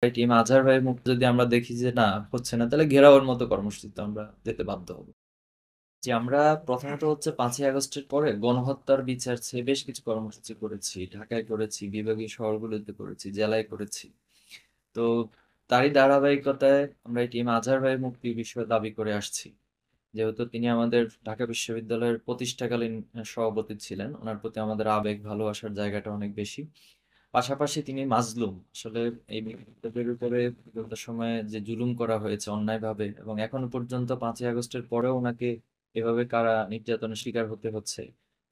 Team আজহার ভাইয়ের মুখ যদি আমরা দেখি যে না হচ্ছে না, তাহলে ঘেরাওয়ের মতো কর্মসূচিতে আমরা যেতে বাধ্য হব। যে আমরা প্রথমত হচ্ছে 5ই আগস্টের পরে গণহত্যার বিচার চেয়ে বেশ কিছু কর্মসূচি করেছি, ঢাকায় করেছি, বিভাগীয় শহরগুলোতে করেছি, জেলায় করেছি। তো তারই ধারাবাহিকতায় আমরা এই টিম আজহার ভাইয়ের মুক্তির বিষয়ে দাবি করে আসছি। যেহেতু তিনি আমাদের ঢাকা বিশ্ববিদ্যালয়ের প্রতিষ্ঠাকালীন সভাপতি ছিলেন, ওনার প্রতি আমাদের আবেগ ভালোবাসার জায়গাটা অনেক বেশি। পাশাপাশি তিনি মাজলুম। আসলে এই ব্যক্তিত্বের উপরে বিগত সময়ে যে জুলুম করা হয়েছে অন্যায়ভাবে, এবং এখনো পর্যন্ত 5ই আগস্টের পরেও ওনাকে এভাবে কারা নির্যাতনের শিকার হতে হচ্ছে,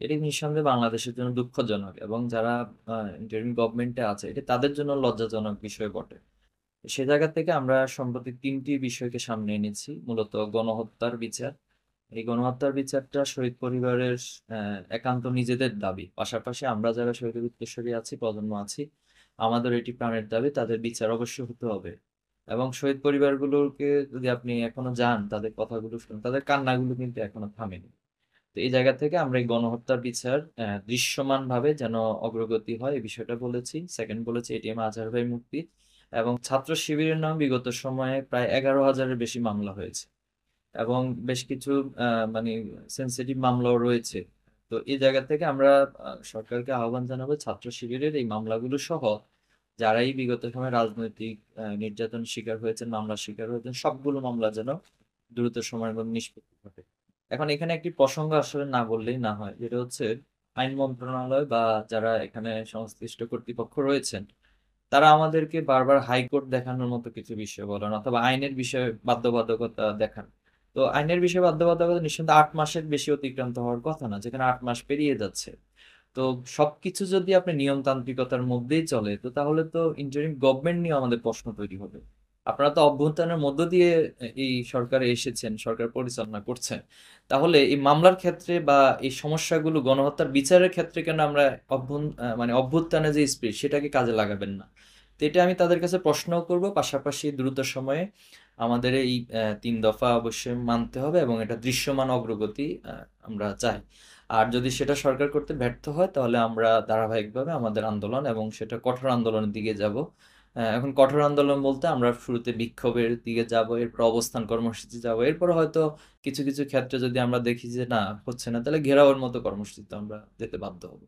এটি নিঃসন্দেহে বাংলাদেশের জন্য দুঃখজনক, এবং যারা ইন্টারিম গভর্নমেন্টে আছে এটি তাদের জন্য লজ্জাজনক বিষয় বটে। সে জায়গা থেকে আমরা সম্প্রতি 3টি বিষয়কে সামনে এনেছি। মূলত গণহত্যার বিচার। এই গণহত্যার বিচারটা শহীদ পরিবারের একান্ত নিজেদের দাবি। পাশাপাশি আমরা যারা শহীদের উত্তরসূরি আছি, প্রজন্ম আছি, আমাদের এটি প্রাণের দাবি, তাদের বিচার অবশ্যই হতে হবে। এবং শহীদ পরিবারগুলোকে যদি আপনি এখনো যান, তাদের কথাগুলো শুনুন, তাদের কান্নাগুলো কিন্তু এখনো থামেনি। তো এই জায়গা থেকে আমরা এই গণহত্যার বিচার দৃশ্যমানভাবে যেন অগ্রগতি হয়, এই বিষয়টা বলেছি। সেকেন্ড বলেছি এটিএম আজহার ভাই মুক্তি। এবং ছাত্র শিবিরের নামে বিগত সময়ে প্রায় 11,000-এর বেশি মামলা হয়েছে, এবং বেশ কিছু মানে সেনসিটিভ মামলাও রয়েছে। তো এই জায়গা থেকে আমরা সরকারকে আহ্বান জানাবো ছাত্র শিবিরের এই মামলাগুলো সহ যারাই বিগত সময়ে রাজনৈতিক নির্যাতন শিকার হয়েছেন, মামলার শিকার হয়েছেন, সবগুলো মামলা যেন দ্রুত সময়ের মধ্যে নিষ্পত্তি ঘটে। এখন এখানে একটি প্রসঙ্গ আসলে না বললেই না হয়, যেটা হচ্ছে আইন মন্ত্রণালয় বা যারা এখানে সংশ্লিষ্ট কর্তৃপক্ষ রয়েছেন, তারা আমাদেরকে বারবার হাইকোর্ট দেখানোর মতো কিছু বিষয় বলেন, অথবা আইনের বিষয়ে বাধ্যবাধকতা দেখান। তো আইনের বিষয়ে বাধ্যবাধকতা নিঃসন্দেহে 8 মাসের বেশি অতিক্রান্ত হওয়ার কথা না, যেখানে 8 মাস পেরিয়ে যাচ্ছে। তো সবকিছু যদি আপনি নিয়মতান্ত্রিকতার মধ্যেই চলে, তো তাহলে তো ইন্টারিম গভর্নমেন্ট নিয়ে আমাদের প্রশ্ন তৈরি হবে। আপনারা তো অভ্যুত্থানের মধ্য দিয়ে এই সরকারে এসেছেন, সরকার পরিচালনা করছেন। তাহলে এই মামলার ক্ষেত্রে বা এই সমস্যাগুলো গণহত্যার বিচারের ক্ষেত্রে কেন আমরা মানে অভ্যুত্থানের যে স্পিরিট সেটাকে কাজে লাগাবেন না? তো এটা আমি তাদের কাছে প্রশ্নও করব। পাশাপাশি দ্রুত সময়ে আমাদের এই 3 দফা অবশ্যই মানতে হবে, এবং এটা দৃশ্যমান অগ্রগতি আমরা চাই। আর যদি সেটা সরকার করতে ব্যর্থ হয়, তাহলে আমরা ধারাবাহিকভাবে আমাদের আন্দোলন, এবং সেটা কঠোর আন্দোলনের দিকে যাব। এখন কঠোর আন্দোলন বলতে আমরা শুরুতে বিক্ষোভের দিকে যাব, এরপর অবস্থান কর্মসূচি যাব, এরপর হয়তো কিছু কিছু ক্ষেত্রে যদি আমরা দেখি যে না হচ্ছে না, তাহলে ঘেরাওয়ের মতো কর্মসূচিতে আমরা যেতে বাধ্য হব।